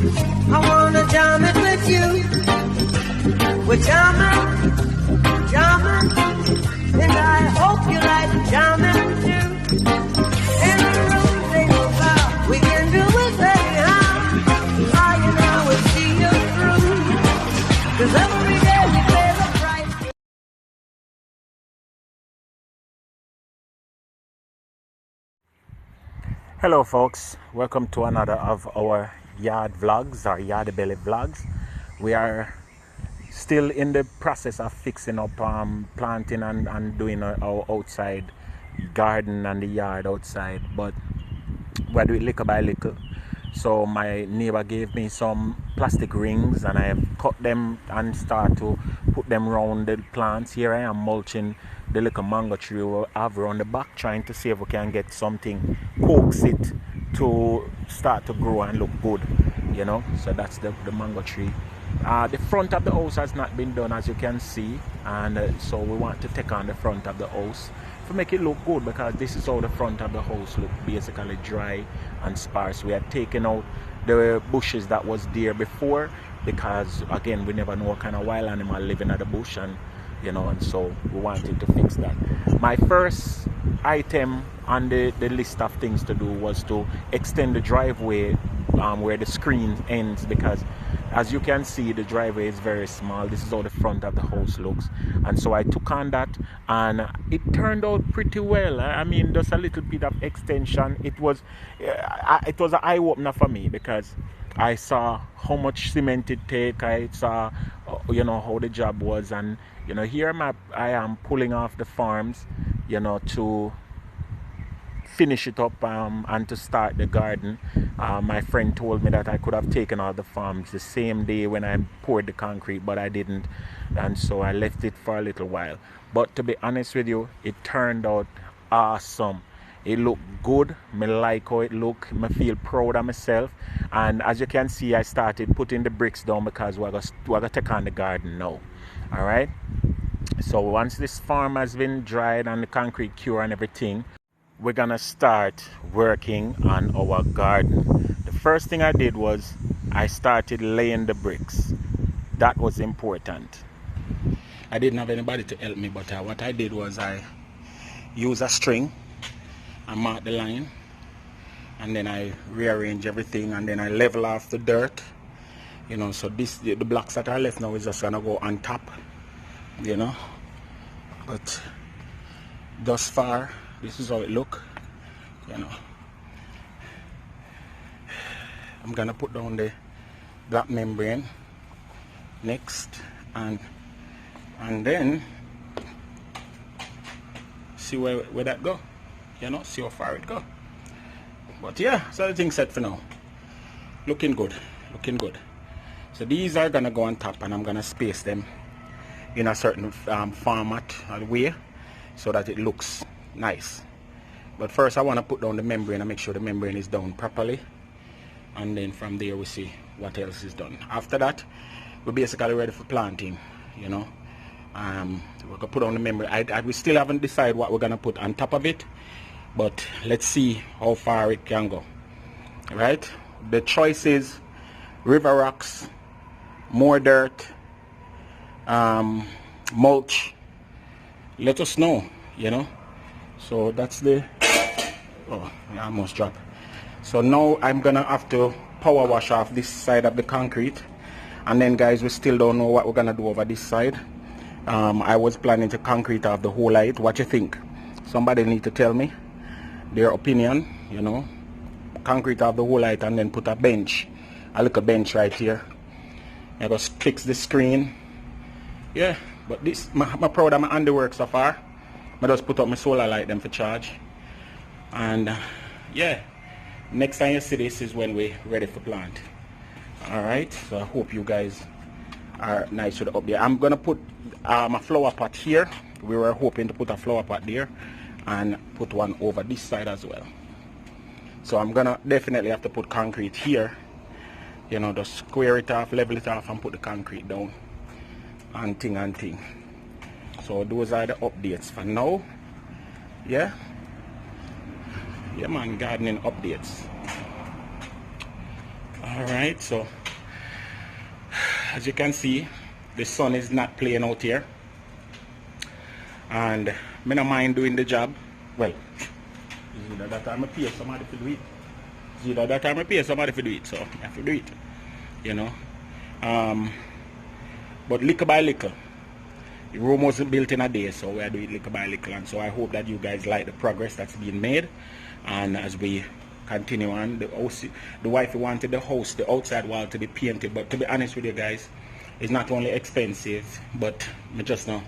I wanna jam it with you. We're jamming, jamming, and I hope you like jamming too. In the room they go by, we can do it anyhow. Ah, you know we'll see you through, 'cause every day we pay the price. Hello folks, welcome to another of our yard vlogs, our Yardie Belly vlogs. We are still in the process of fixing up planting and doing our outside garden and the yard outside, but we do it little by little. So my neighbor gave me some plastic rings and I have cut them and start to put them around the plants. Here I am mulching the little mango tree we have around the back, trying to see if we can get something, coax it to start to grow and look good, you know. So that's the mango tree. The front of the house has not been done, as you can see, and so we want to take on the front of the house to make it look good, because this is how the front of the house look, basically dry and sparse. We had taken out the bushes that was there before, because again we never know what kind of wild animal living at the bush, and you know, and so we wanted to fix that. My first item on the list of things to do was to extend the driveway where the screen ends, because as you can see the driveway is very small. This is how the front of the house looks, and so I took on that and it turned out pretty well. I mean, just a little bit of extension. It was an eye-opener for me, because I saw how much cement it take. I saw you know how the job was, and you know here I am pulling off the farms, you know, to finish it up and to start the garden. My friend told me that I could have taken out the farms the same day when I poured the concrete, but I didn't, and so I left it for a little while. But to be honest with you, it turned out awesome. It looked good. Me like how it look. Me feel proud of myself. And as you can see, I started putting the bricks down, because we're gonna take on the garden now. All right. So once this farm has been dried and the concrete cure and everything, we're gonna start working on our garden. The first thing I did was I started laying the bricks. That was important. I didn't have anybody to help me, but what I did was I used a string and mark the line, and then I rearrange everything, and then I level off the dirt, you know. So the blocks that are left now is just gonna go on top, you know. But thus far, this is how it look, you know. I'm gonna put down the black membrane next, and then see where that go, you know, see how far it go. But yeah, so the thing set for now. Looking good, looking good. So these are gonna go on top, and I'm gonna space them in a certain format or way so that it looks nice. But first I want to put down the membrane and make sure the membrane is down properly, and then from there we see what else is done. After that, we're basically ready for planting, you know. We're gonna put on the membrane. We still haven't decided what we're gonna put on top of it, but let's see how far it can go. Right, the choice is river rocks, more dirt, mulch. Let us know, you know. So that's the, oh, I almost dropped. So now I'm gonna have to power wash off this side of the concrete, and then guys, we still don't know what we're gonna do over this side. I was planning to concrete off the whole height. What you think? Somebody need to tell me their opinion, you know. Concrete off the whole height and then put a bench, a little bench right here. I just fix the screen. Yeah, but this, I'm proud of my handiwork so far. I just put up my solar light them for charge, and yeah, next time you see this is when we're ready for plant. All right, so I hope you guys are nice with the update. I'm gonna put a flower pot here. We were hoping to put a flower pot there and put one over this side as well. So I'm gonna definitely have to put concrete here, you know, just square it off, level it off, and put the concrete down and thing. So those are the updates for now. Yeah man, gardening updates. Alright, so as you can see, the sun is not playing out here, and I don't mind doing the job. Well, it's either that time I pay somebody to do it. It's either that time I pay somebody to do it, so I have to do it, you know. But little by little, the room wasn't built in a day, so we are doing it little by little, and so I hope that you guys like the progress that's being made. And as we continue on, the wifey wanted the house, the outside wall to be painted, but to be honest with you guys, it's not only expensive, but I just don't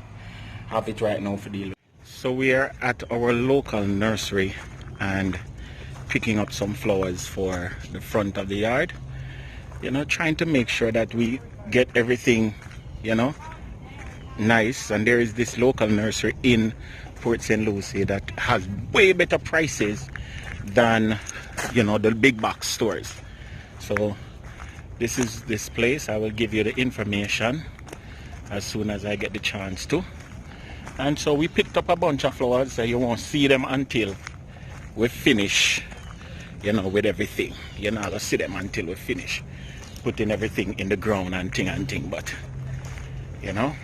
have it right now for deal. So we are at our local nursery and picking up some flowers for the front of the yard, you know, trying to make sure that we get everything, you know, nice. And there is this local nursery in Port St. Lucie that has way better prices than, you know, the big box stores. So this is this place. I will give you the information as soon as I get the chance to. And so we picked up a bunch of flowers, so you won't see them until we finish, you know, with everything. You're not gonna see them until we finish putting everything in the ground and thing. But you know,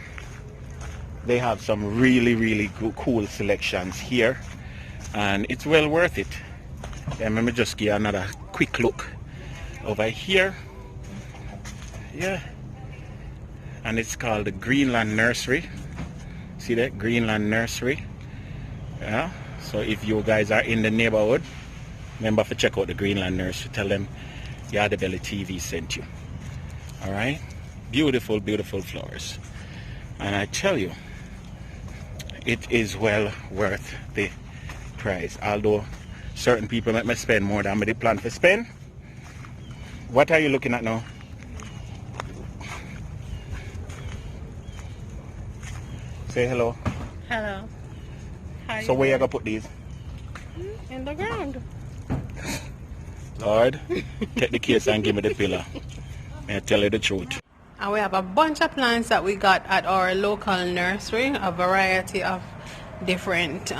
they have some really cool selections here, and it's well worth it. Let me just give another quick look over here. Yeah, and it's called the Greenland Nursery. See that? Greenland Nursery. Yeah, so if you guys are in the neighborhood, remember to check out the Greenland Nursery. Tell them Yardie Belly TV sent you. Alright, beautiful flowers, and I tell you, it is well worth the price. Although certain people make me spend more than I plan to spend. What are you looking at now? Say hello. Hello. So where you gonna put these? In the ground. Lord, take the case and give me the pillar. May I tell you the truth. And we have a bunch of plants that we got at our local nursery, a variety of different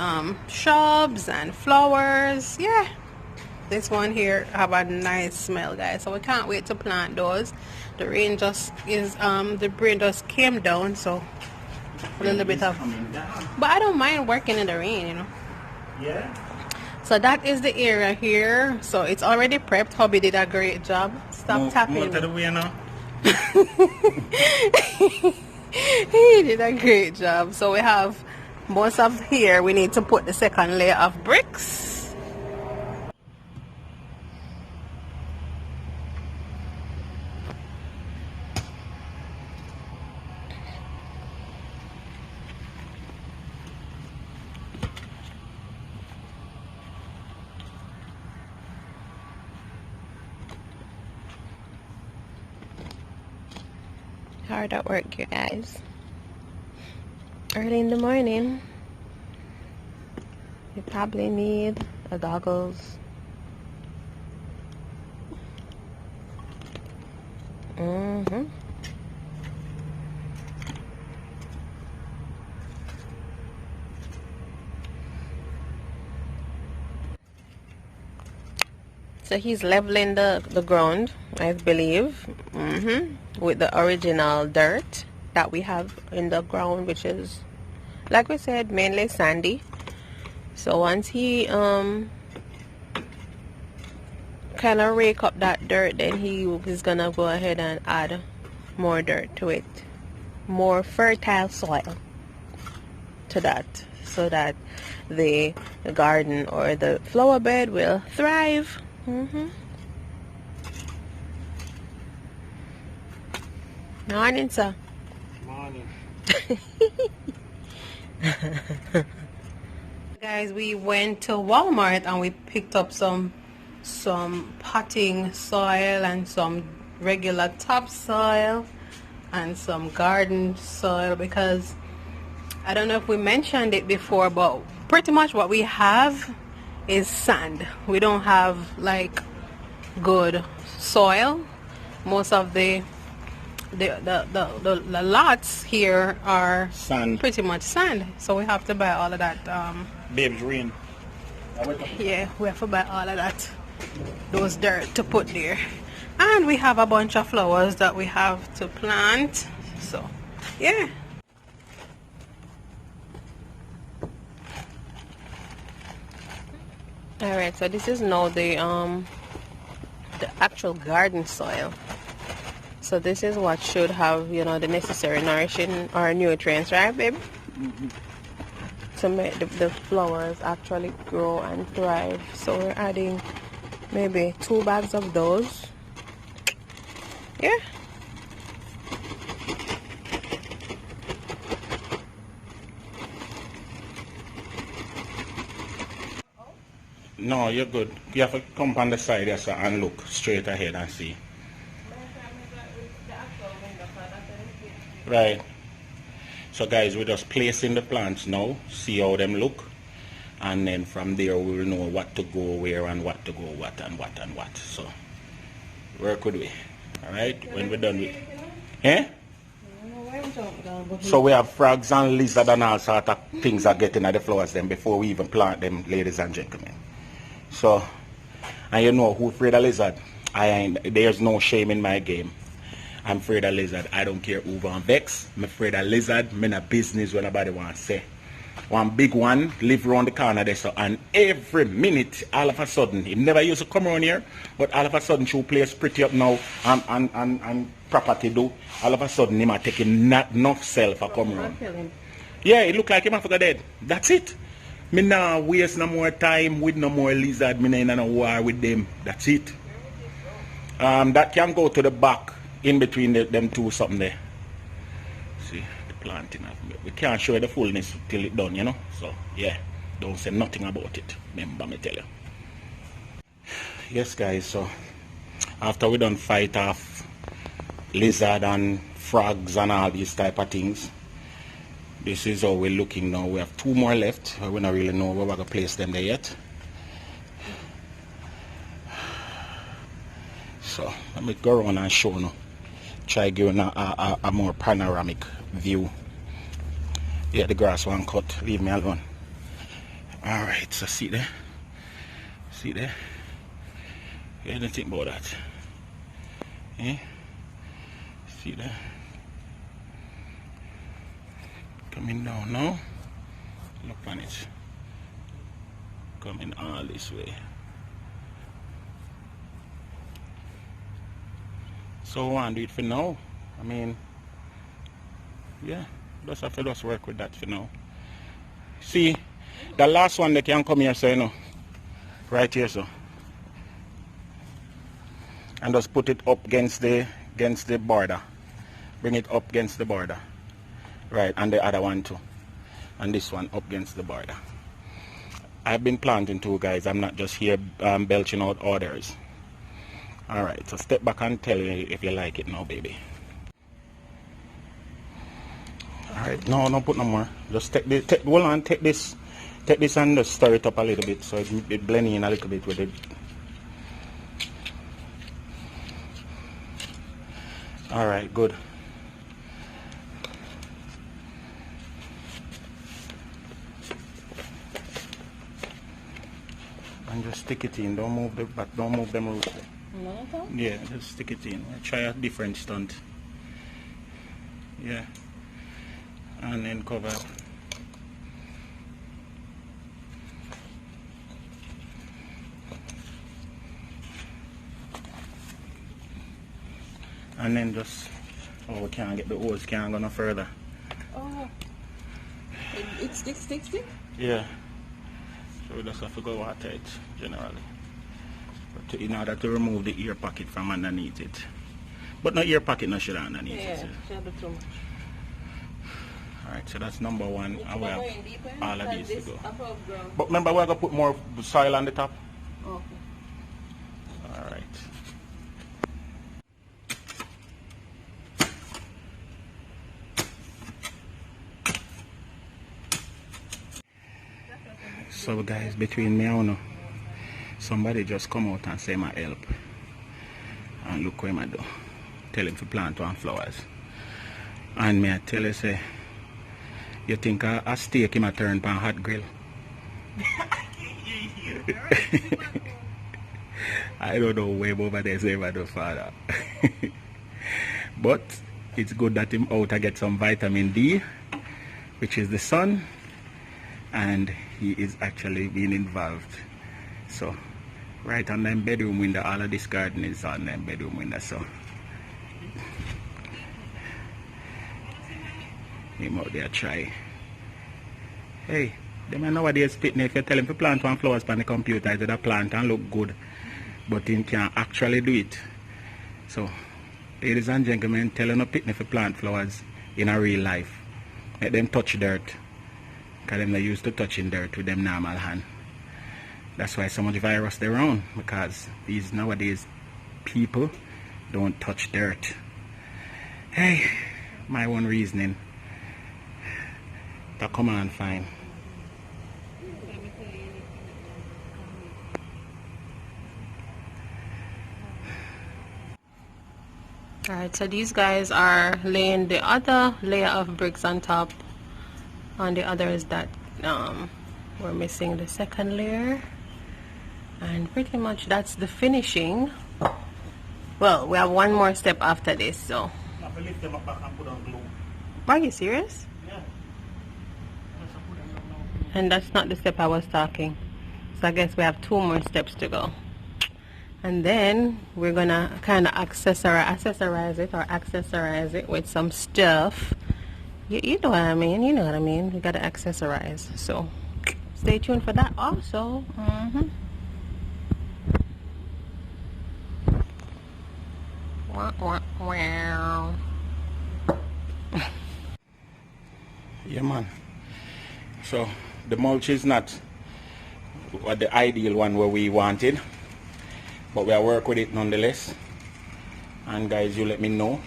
shrubs and flowers. Yeah, this one here have a nice smell, guys, so we can't wait to plant those. The rain just came down, so a little bit of, but I don't mind working in the rain, you know. Yeah. So that is the area here. So it's already prepped. Hubby did a great job. Stop tapping. More to the way now. He did a great job. So we have most of here. We need to put the second layer of bricks. Hard at work, you guys. Early in the morning. You probably need the goggles. So he's leveling the ground, I believe, with the original dirt that we have in the ground, which is, like we said, mainly sandy. So once he kind of rake up that dirt, then he's gonna go ahead and add more dirt to it, more fertile soil to that, so that the garden or the flower bed will thrive. Morning, sir. Morning. Guys, we went to Walmart and we picked up some potting soil and some regular topsoil and some garden soil, because I don't know if we mentioned it before, but pretty much what we have is sand. We don't have like good soil. Most of the lots here are Sand. pretty much sand, so we have to buy all of that. Babes, rain. Yeah, we have to buy all of that, those dirt to put there. And we have a bunch of flowers that we have to plant. So, yeah. Alright, so this is now the actual garden soil. So this is what should have, you know, the necessary nourishing or nutrients, right, babe? Mm-hmm. To make the flowers actually grow and thrive. So we're adding maybe 2 bags of those. Yeah. No, you're good. You have to come on the side yes, and look straight ahead and see. Right. So guys, we're just placing the plants now, see how them look, and then from there we will know what to go where and what to go what and what and what. So work with we. Alright, when we're done with eh? So we have frogs and lizards and all sort of things are getting at the flowers then before we even plant them, ladies and gentlemen. So, and you know who afraid of lizard? There's no shame in my game. I'm afraid of lizard. I don't care who van vex. I'm afraid of lizard. I'm in a business when nobody wants to say. One big one live around the corner there, so and every minute, all of a sudden, he never used to come around here, but all of a sudden, she place pretty up now and property do. All of a sudden, he might take not enough self for come around. Yeah, it look like he might forget dead. That's it. Me nah waste no more time with no more lizard. Me nah in a war with them. That's it. That can go to the back in between them two something there. See the planting. We can't show you the fullness till it done, you know. So yeah, don't say nothing about it. Remember me tell you. Yes, guys. So after we done fight off lizard and frogs and all these type of things, this is how we're looking now. We have 2 more left. We don't really know where we're gonna place them there yet. So let me go around and show you. Try giving a more panoramic view. Yeah, the grass one cut. Leave me alone. Alright, so see there. See there. You didn't think about that. Eh? See there. Coming down now. Look on it. Coming all this way. So I want to do it for now. I mean, yeah, just have to just work with that for now. See, the last one they can come here, so you know, right here, so, and just put it up against the border. Bring it up against the border, right, and the other one too, and this one up against the border. I've been planting too, guys. I'm not just here belching out orders. Alright, so step back and tell me if you like it now, baby. Alright, no, don't put no more. Just take this and just stir it up a little bit so it blend in a little bit with it. Alright, good. And just stick it in, don't move them roots. Yeah, just stick it in. Try a different stunt. Yeah. And then cover up. And then just, oh, we can't get the hose, can't go no further. Oh. It sticks? Yeah. So we just have to go water it, generally. In order to remove the ear pocket from underneath it. But no ear pocket no should underneath it. Yeah, too much. Alright, so that's number 1. And we have all of these to go. But remember we're going to put more soil on the top? Okay. Alright. So guys, between me and you, somebody just come out and say my help. And look what I do. Tell him to plant 1 flowers. And me I tell you say, you think a steak him a turn pan hot grill? I don't know where over there say my father. But it's good that him out to get some vitamin D, which is the sun, and he is actually being involved. So right on them bedroom window, all of this garden is on them bedroom window, so him out there try. Hey, them nowadays fitting, if you tell him to plant one flowers on the computer, it's a plant and look good, but he can't actually do it. So ladies and gentlemen, tell them to pick if you plant flowers in a real life. Let them touch dirt, because them not used to touching dirt with them normal hand. That's why so much virus they're around, because these nowadays people don't touch dirt. Hey, my one reasoning to come on fine. Alright, so these guys are laying the other layer of bricks on top. On the others that we're missing the second layer. And pretty much that's the finishing. Well, we have one more step after this, so. Are you serious? Yeah. And that's not the step I was talking. So I guess we have 2 more steps to go. And then we're gonna kind of accessorize it with some stuff. You know what I mean, you know what I mean. We gotta accessorize. So stay tuned for that also. Wow. Yeah, man. So the mulch is not what the ideal one where we wanted, but we are work with it nonetheless. And guys, you let me know.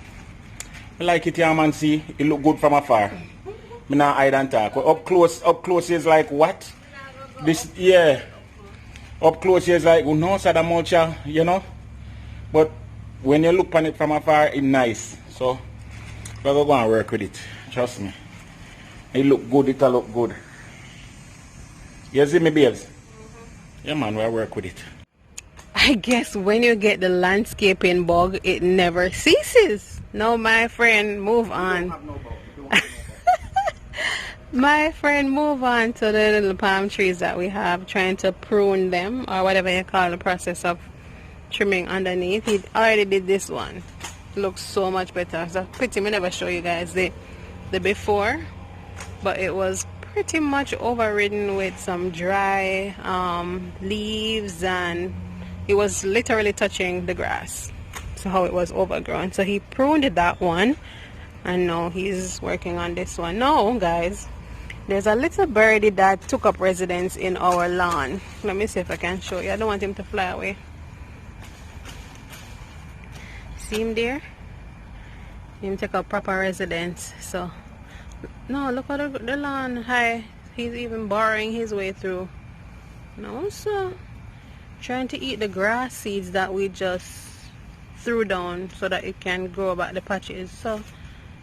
I like it here, man. See, it look good from afar. Me not hide and talk. Up close is like what? This, yeah. Up close is like, oh no, so the mulch, you know. But when you look on it from afar, it's nice. So we're going to go and work with it. Trust me. It look good, it'll look good. You see me, babes? Yeah, man, we'll work with it. I guess when you get the landscaping bug, it never ceases. No, my friend, move on. My friend, move on to the little palm trees that we have, trying to prune them, or whatever you call the process of trimming underneath. He already did this one. Looks so much better. So pretty, me never show you guys the before, but it was pretty much overridden with some dry leaves, and it was literally touching the grass. So how it was overgrown. So he pruned that one, and now he's working on this one. No, guys, there's a little birdie that took up residence in our lawn. Let me see if I can show you. I don't want him to fly away. See him there? Him take up proper residence. So no, look at the lawn high. He's even burrowing his way through. No, so trying to eat the grass seeds that we just threw down so that it can grow back the patches. So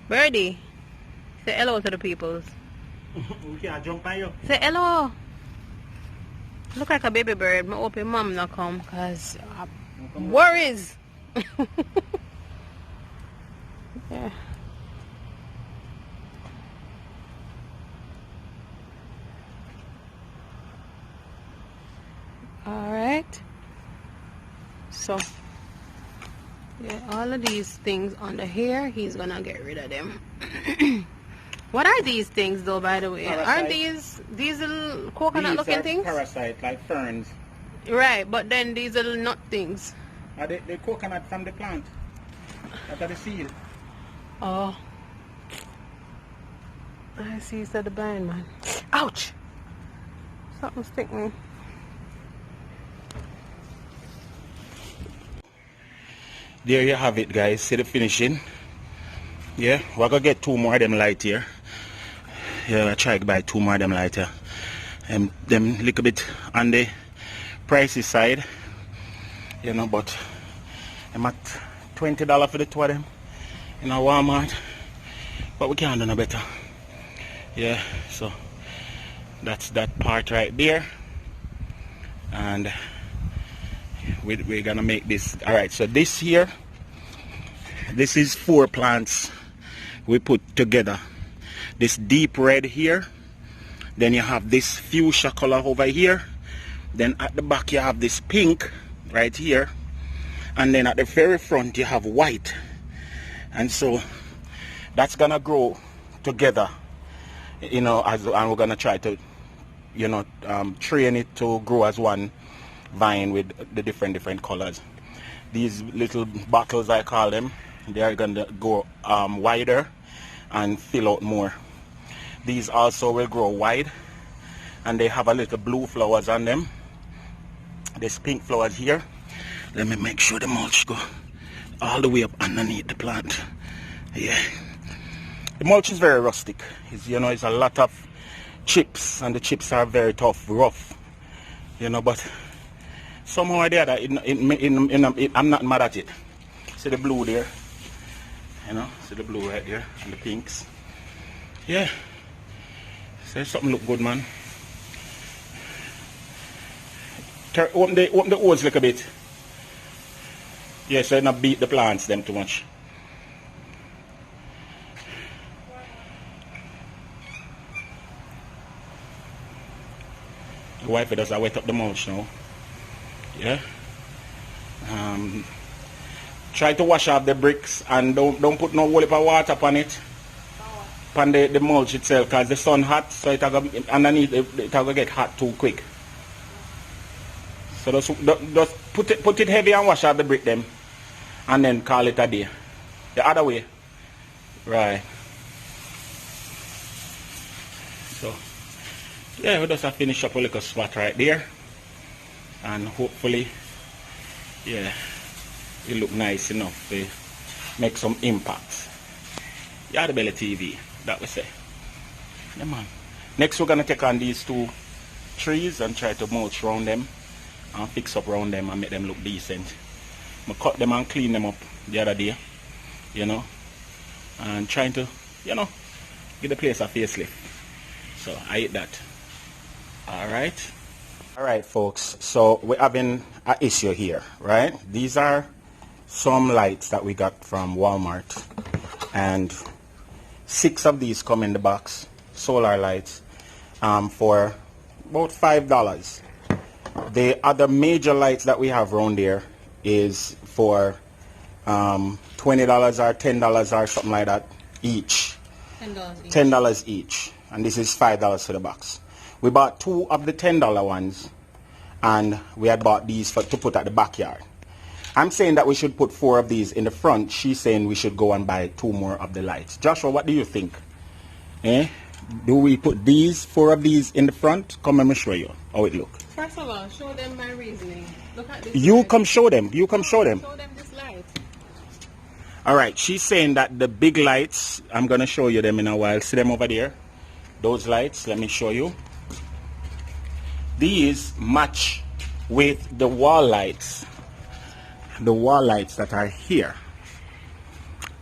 birdie, say hello to the peoples. We can't jump on you. Say hello. Look like a baby bird. I hope your mom not come, because worries. Yeah. All right. So yeah, all of these things on the hair, he's gonna get rid of them. What are these things though, by the way? Parasite. Aren't these little coconut looking things? Parasite, like ferns. Right, but then these little nut things. Are they coconut from the plant? After the seed. Oh, I see. You said the blind man. Ouch! Something stick me. There you have it, guys. See the finishing. Yeah, we're gonna get 2 more of them light here. Yeah, I try to buy 2 more of them light here. Them little bit on the pricey side, you know, but I'm at $20 for the 2 of them in a Walmart. But we can't do no better. Yeah, so that's that part right there. And we're gonna make this. All right, so this here, this is 4 plants we put together. This deep red here, then you have this fuchsia color over here, then at the back you have this pink right here, and then at the very front you have white. And so that's gonna grow together, you know, and we're gonna try to, you know, train it to grow as one vine with the different colors. These little bottles, I call them, they are gonna go wider and fill out more. These also will grow wide, and they have a little blue flowers on them. There's pink flowers here. Let me make sure the mulch go all the way up underneath the plant. Yeah, the mulch is very rustic. It's, you know, it's a lot of chips, and the chips are very tough, rough, you know, but somehow or the other, I'm not mad at it. See the blue there, you know, see the blue right there, and the pinks. Yeah, so something look good, man. Open the hose a little bit. Yeah, so not beat the plants them too much. The wife does I wet up the mulch now. Yeah. Try to wash off the bricks, and don't put no whole heap of water upon it. Upon the mulch itself, because the sun hot, so it underneath it will get hot too quick. So just put it heavy and wash out the brick them, and then call it a day. The other way, right? So yeah, we just have finish up a little spot right there, and hopefully, yeah, it look nice enough to make some impact. Yardie Belly TV, that we say. Yeah, man. Next, we're gonna take on these 2 trees and try to mulch around them and fix up around them and make them look decent. I cut them and clean them up the other day, you know, and trying to, you know, give the place a facelift. So I hate that. Alright folks, so we're having an issue here, right? These are some lights that we got from Walmart, and 6 of these come in the box, solar lights, for about $5. The other major lights that we have around there is for $20 or $10 or something like that each. $10 each. And this is $5 for the box. We bought 2 of the $10 ones, and we had bought these to put at the backyard. I'm saying that we should put 4 of these in the front. She's saying we should go and buy 2 more of the lights. Joshua, what do you think? Do we put 4 of these in the front? Come and show you how it look. First of all, show them my reasoning. Look at this. You come show them. You come show them. Show them this light. Alright, she's saying that the big lights, I'm going to show you them in a while. See them over there? Those lights, let me show you. These match with the wall lights. The wall lights that are here.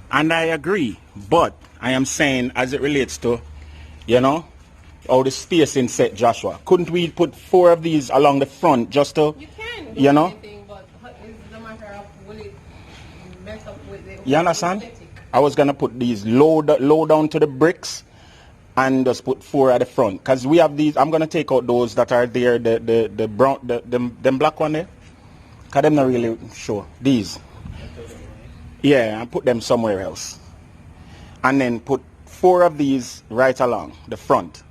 And I agree, but I am saying as it relates to, you know, how the spacing set, Joshua. Couldn't we put 4 of these along the front just to, you can do you know? anything, but it's a matter of will it mess up with the you understand? I was going to put these low down to the bricks and just put 4 at the front. Because we have these, I'm going to take out those that are there, the brown, them black one there. Because them not really sure. These. Yeah, and put them somewhere else. And then put 4 of these right along the front.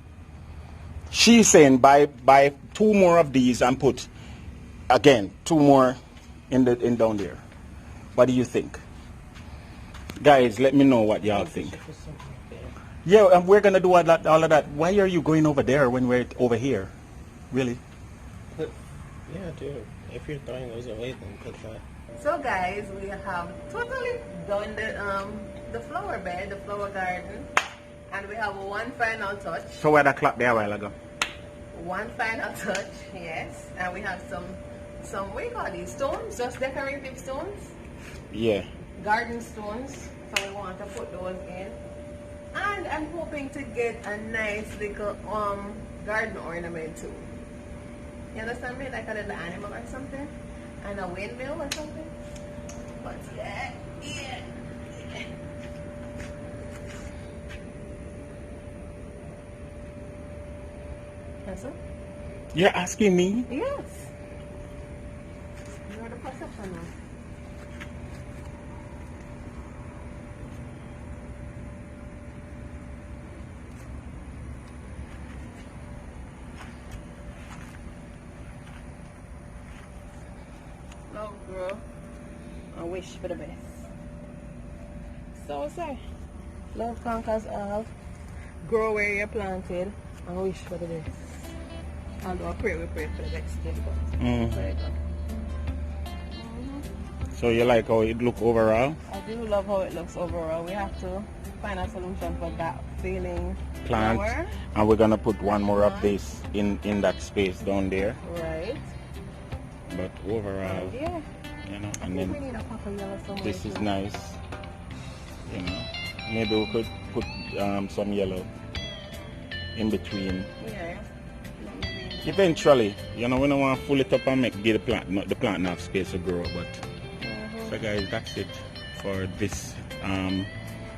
She's saying buy 2 more of these and put, again, 2 more in down there. What do you think? Guys, let me know what y'all think. Yeah, and we're going to do all of that. Why are you going over there when we're over here? Really? Yeah, dude. If you're throwing those away, then put that. So guys, we have totally done the flower bed, the flower garden, and we have one final touch. So where that clap there a while ago? One final touch, yes. And we have some what do you call these? Stones? Just decorative stones? Yeah. Garden stones. So we want to put those in. And I'm hoping to get a nice little garden ornament too. You understand me? Like a little animal or something. And a windmill or something. But yeah. That's it? You're asking me? Yes. You're the professional. Love, girl. I wish for the best. So say, love conquers all. Grow where you're planted and wish for the best. Although I pray, we pray for the best still, but there you go. So you like how it look overall? I do love how it looks overall. We have to find a solution for that feeling Plant. flower. And we're gonna put one more of this in that space down there. Right. But overall, Yeah. you know, I and think we then need a pop of yellow somewhere. this is too. nice. You know, maybe we could put some yellow in between. Yeah. Eventually, you know, we don't want to pull it up and give the plant enough space to grow. But so guys, that's it for this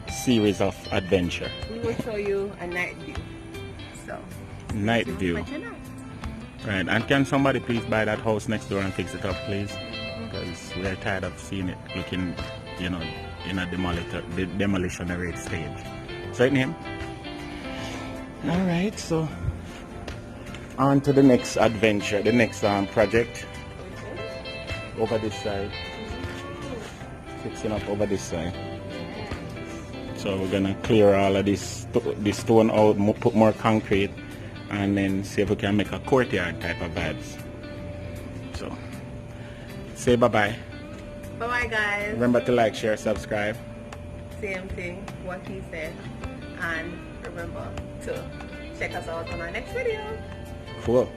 series of adventure. We will show you a night view. So. Night see view. what you know. Right, and can somebody please buy that house next door and fix it up, please? Because we're tired of seeing it looking, you know, in a demolitionary stage. Is that him? All right, so on to the next adventure, the next project. Over this side. Fixing up over this side. So we're gonna clear all of this stone out, put more concrete, and then see if we can make a courtyard type of vibes. So say bye-bye. Bye-bye, guys. Remember to like, share, subscribe. Same thing, what he said. And remember to check us out on our next video. Cool.